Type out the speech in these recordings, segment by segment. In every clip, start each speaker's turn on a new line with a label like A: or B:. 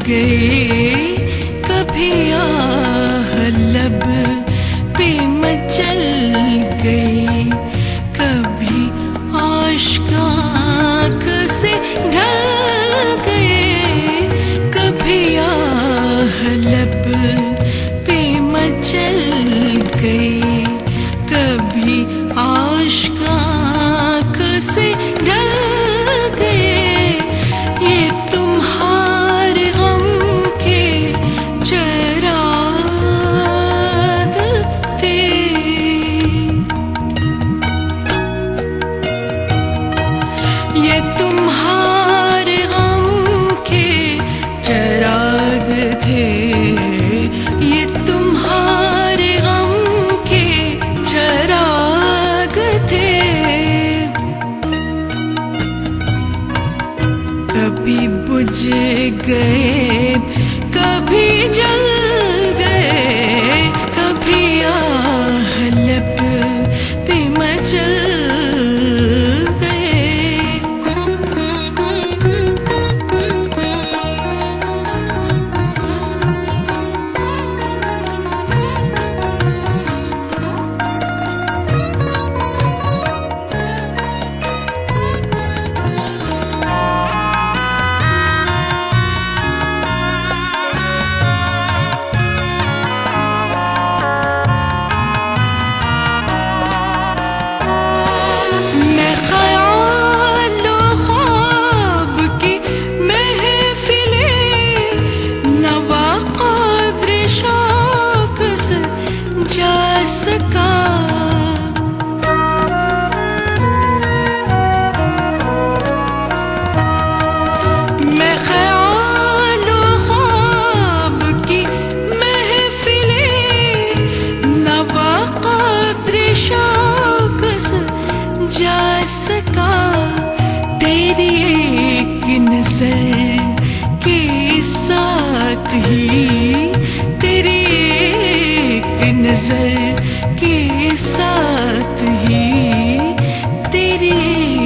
A: गए, कभी आह लब पे मचल गए, कभी आश्क आँख से ढल गए, कभी आह लब पे मचल गए, कभी आश्क आँख से ढल गए। ये तुम्हारे गम के चिराग थे, ये तुम्हारे गम के चिराग थे, ये तुम्हारे गम के चिराग थे। कभी बुझ गए, कभी जल गए, कभी आह लब पे मचल गए। जा सका तेरी एक नजर के साथ ही, तेरी एक नजर के साथ ही, तेरी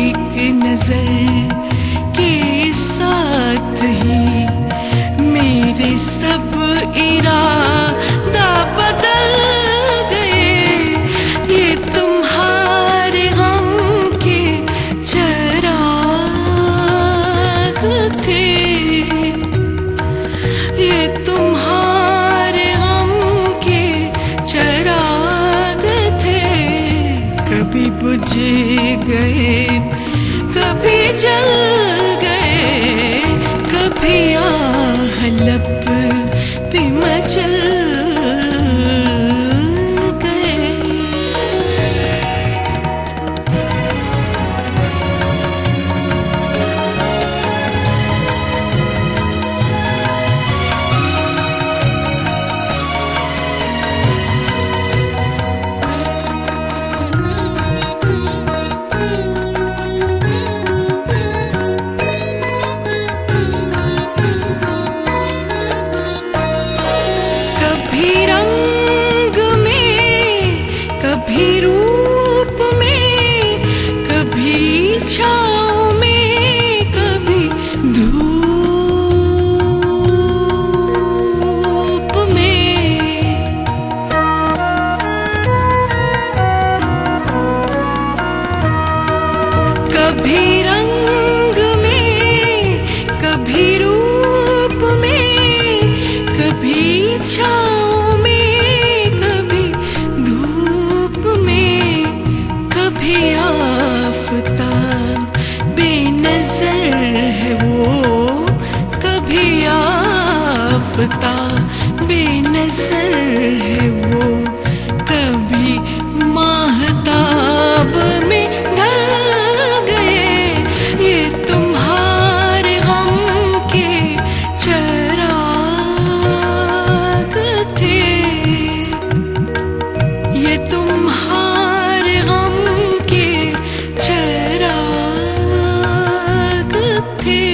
A: एक नजर के साथ ही मेरे सब इरादा बदल गए। ये तुम्हारे गम के चिराग थे, ये तुम्हारे गम के चिराग थे। कभी बुझ गए, कभी जल गए, कभी आह लब पे मचल गए। कभी रंग में, कभी रूप में, कभी छाँव में, कभी धूप में, कभी रंग में, कभी रूप में, कभी छाँव में, कभी धूप में, कभी आफताब बेनजर है वो, कभी आफताब बेनजर है वो, कभी माहताब में ढल गए। ये तुम्हारे गम के चिराग थे, ये तुम्हारे गम के चिराग थे,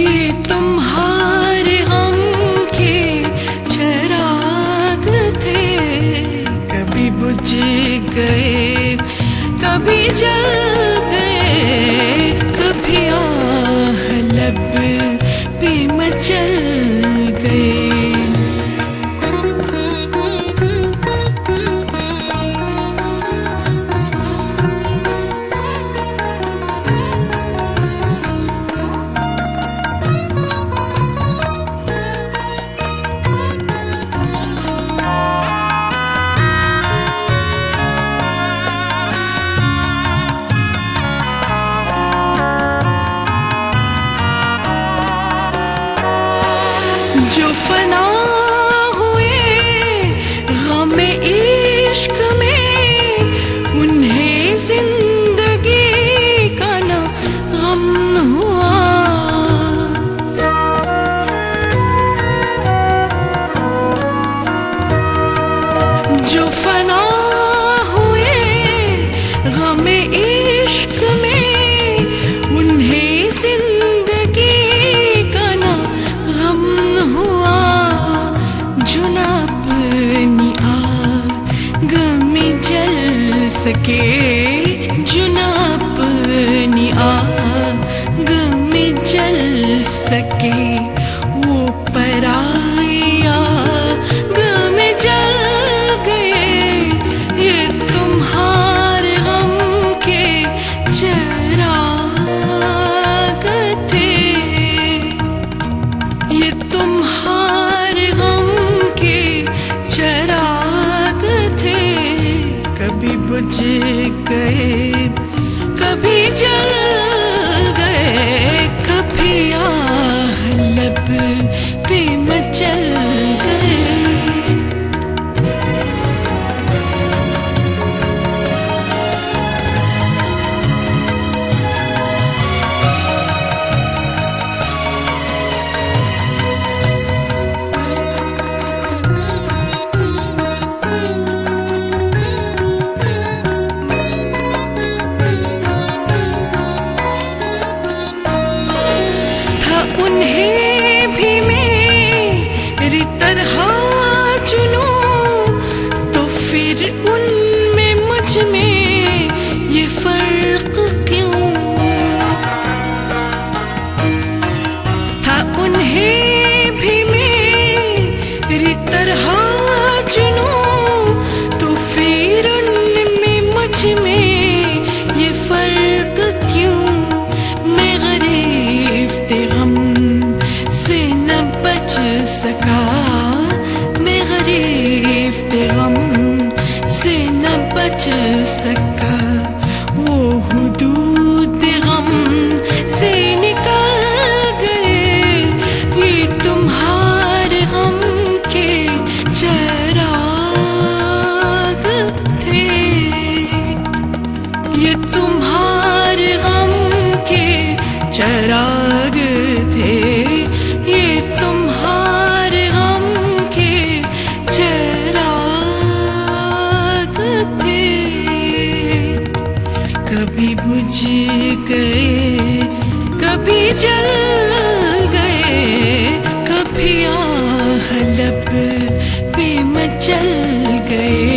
A: ये तुम्हारे गम के चिराग थे। कभी बुझ गए, कभी जल गए, कभी आह लब जो फना हुए गम इश्क में, उन्हें जिंदगी का ना गम हुआ। जो फना हुए गम इश्क में, उन्हें जिंदगी का ना गम हुआ। जो ना अपनी आग में जल सके, जो ना अपनी आग में जल सके, वो पराई आग में जल गए। ये तुम्हारे गम के चिराग थे, ये तुम्हारे गम के चिराग थे। कभी बुझ गए, कभी जल गए, कभी आह लब पे मचल गए। उन्हें भी मेरी तरह चुनूं, तो फिर उनमें मुझ में ये फर्क क्यों था। उन्हें भी मेरी तरह चुनूं, तो फिर उनमें मुझ में ये फर्क क्यों। मैं गरीब थे गम से न बच सका, मैं गरीब थे गम से न बच सका। वो हुदूद गम से निकल गए, ये तुम्हारे गम के चिराग थे, ये तुम्हारे गम के चिराग थे, ये तुम्हारे गम के चिराग थे। कभी बुझ गए, कभी जल गए, कभी आह लब पे मचल गए।